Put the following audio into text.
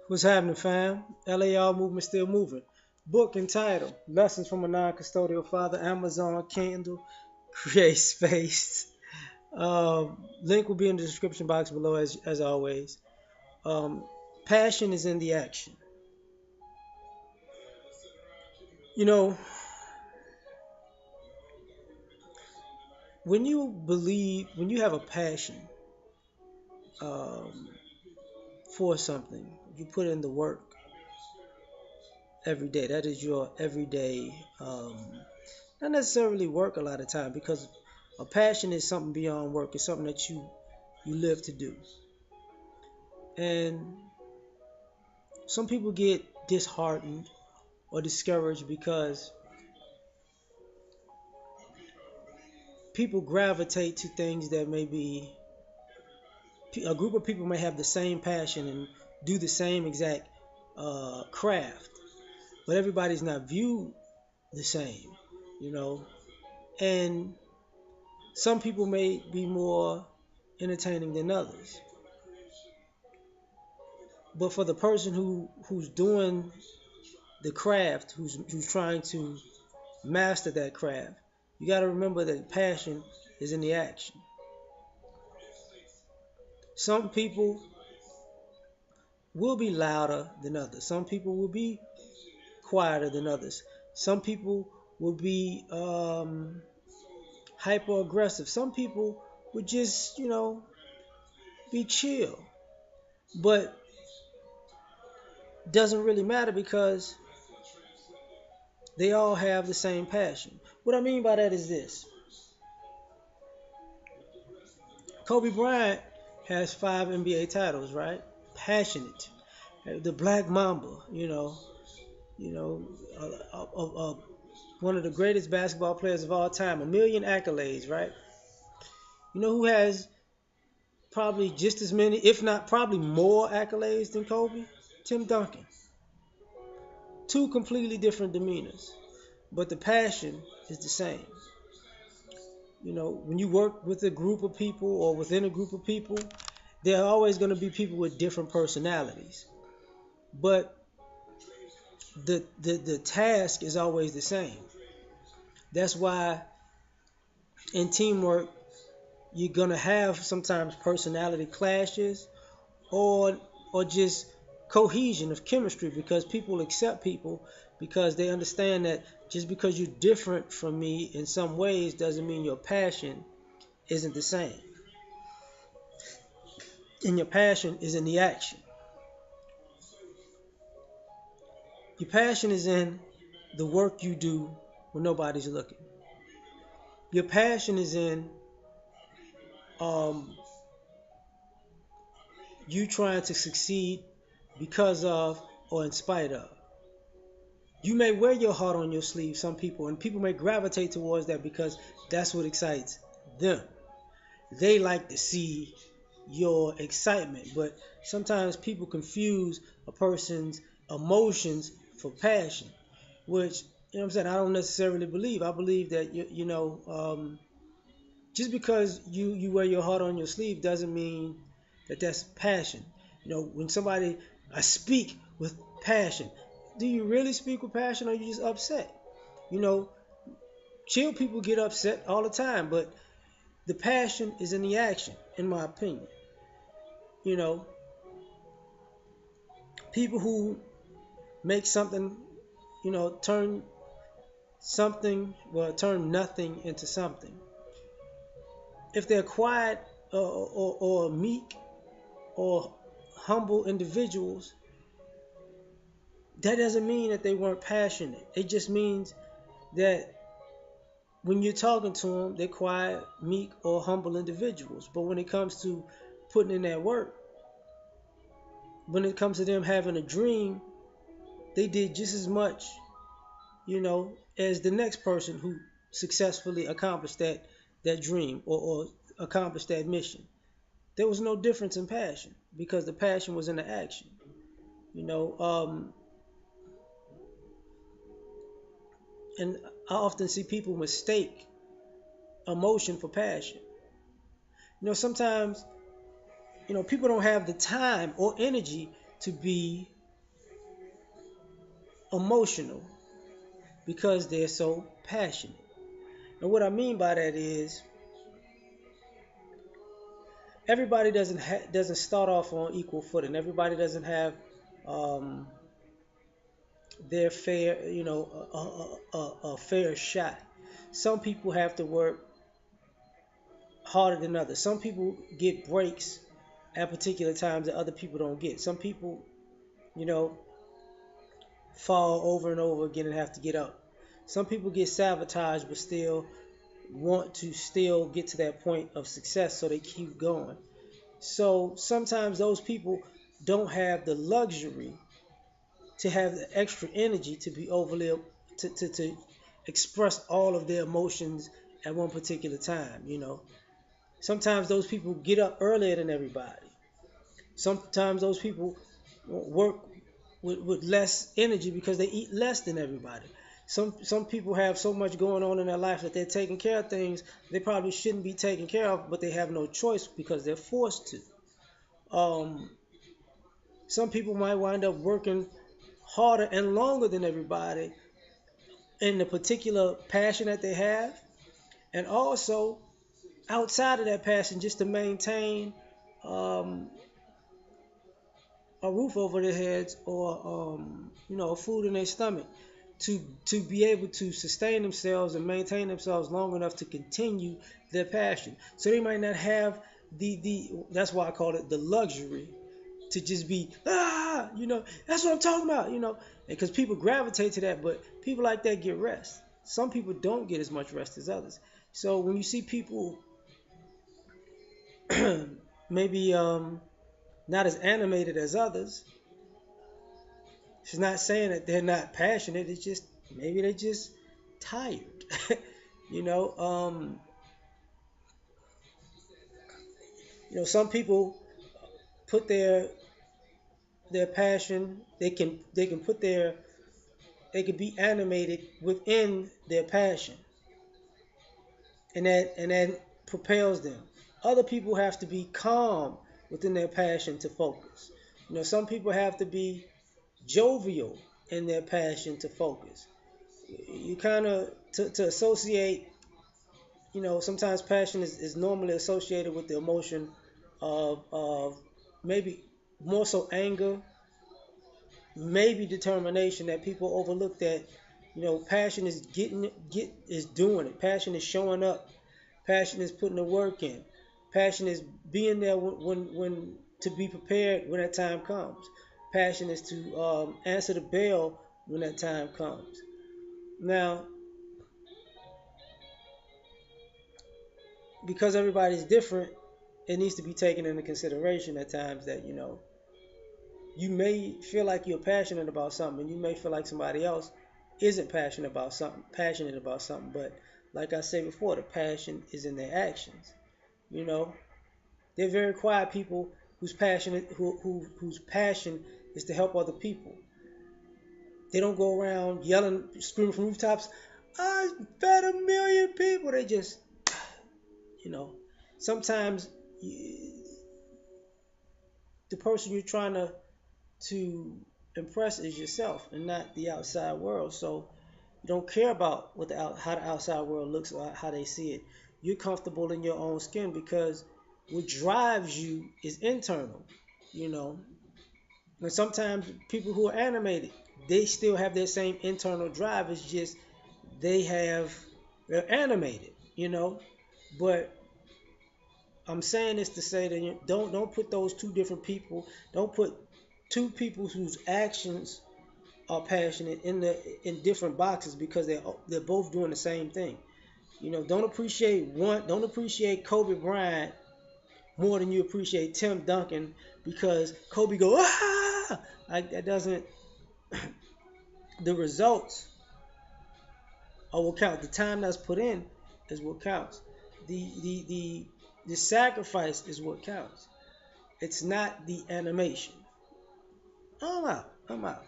What's happening, fam? L.A.R movement still moving. Book entitled Lessons from a Non-Custodial Father, Amazon, Kindle, Create Space. Link will be in the description box below as always. Um, Passion is in the action. You know, when you have a passion um, for something, you put in the work every day. That is your everyday, not necessarily work a lot of time because a passion is something beyond work. It's something that you live to do. And some people get disheartened or discouraged because people gravitate to things that may be a group of people may have the same passion and do the same exact craft, but everybody's not viewed the same, you know. And some people may be more entertaining than others. But for the person who's doing the craft, who's trying to master that craft, you got to remember that passion is in the action. Some people will be louder than others. Some people will be quieter than others. Some people will be hyper aggressive. Some people would just, be chill. But doesn't really matter because they all have the same passion. What I mean by that is this: Kobe Bryant has 5 NBA titles, right? Passionate, the Black Mamba, you know, one of the greatest basketball players of all time, a million accolades, right? You know who has probably just as many, if not probably more accolades than Kobe? Tim Duncan. Two completely different demeanors, but the passion is the same. When you work with a group of people or within a group of people, there are always going to be people with different personalities. But the task is always the same. That's why in teamwork, you're going to have sometimes personality clashes or or just cohesion of chemistry because people accept people because they understand that just because you're different from me in some ways doesn't mean your passion isn't the same. And your passion is in the action. Your passion is in the work you do when nobody's looking. Your passion is in um, you trying to succeed because of or in spite of. You may wear your heart on your sleeve, some people, and people may gravitate towards that because that's what excites them. They like to see your excitement, but sometimes people confuse a person's emotions for passion, which, what I'm saying, I don't necessarily believe. I believe that just because you wear your heart on your sleeve doesn't mean that that's passion. When somebody I speak with passion, do you really speak with passion or are you just upset? You know, Chill people get upset all the time, but the passion is in the action, in my opinion. You know, People who make something, turn turn nothing into something. If they're quiet or meek or humble individuals, that doesn't mean that they weren't passionate. It just means that when you're talking to them, they're quiet, meek, or humble individuals. But when it comes to putting in that work, when it comes to them having a dream, they did just as much, as the next person who successfully accomplished that dream or accomplished that mission. There was no difference in passion because the passion was in the action. You know, um, and I often see people mistake emotion for passion. Sometimes people don't have the time or energy to be emotional because they're so passionate. And what I mean by that is everybody doesn't start off on equal footing. Everybody doesn't have um, their fair, a fair shot. Some people have to work harder than others. Some people get breaks at particular times that other people don't get. Some people, you know, fall over and over again and have to get up. Some people get sabotaged but still want to still get to that point of success, so they keep going. So sometimes those people don't have the luxury to have the extra energy to be overly to express all of their emotions at one particular time. Sometimes those people get up earlier than everybody. Sometimes those people work with less energy because they eat less than everybody. Some people have so much going on in their life that they're taking care of things they probably shouldn't be taking care of, but they have no choice because they're forced to. Um, some people might wind up working harder and longer than everybody in the particular passion that they have, and also outside of that passion just to maintain um, a roof over their heads or food in their stomach to be able to sustain themselves and maintain themselves long enough to continue their passion. So they might not have the that's why I call it the luxury to just be that's what I'm talking about. Because people gravitate to that, but people like that get rest. Some people don't get as much rest as others. So when you see people maybe not as animated as others, she's not saying that they're not passionate. It's just maybe they're just tired. you know, um, some people put their passion. They can put they can be animated within their passion, and that propels them. Other people have to be calm within their passion to focus. Some people have to be jovial in their passion to focus. You kind of to associate. Sometimes passion is normally associated with the emotion of maybe more so anger, maybe determination, that people overlook that. Passion is is doing it. Passion is showing up. Passion is putting the work in. Passion is being there when to be prepared when that time comes. Passion is to answer the bell when that time comes. Now, because everybody's different, it needs to be taken into consideration at times that you may feel like you're passionate about something, and you may feel like somebody else isn't passionate about something. But like I said before, the passion is in their actions. You know, they're very quiet people whose passion is to help other people. They don't go around yelling, screaming from rooftops, "I fed 1 million people." They just, you know, sometimes the person you're trying to impress is yourself and not the outside world. So you don't care about how the outside world looks or how they see it. You're comfortable in your own skin because what drives you is internal. You know, and sometimes people who are animated, they still have their same internal drive. It's just they're animated. But I'm saying this to say that don't put those two different people. Don't put two people whose actions are passionate in different boxes because they're both doing the same thing. Don't appreciate one. Don't appreciate Kobe Bryant more than you appreciate Tim Duncan because Kobe go like that doesn't. The results are what count. The time that's put in is what counts. The sacrifice is what counts. It's not the animation. I'm out. I'm out.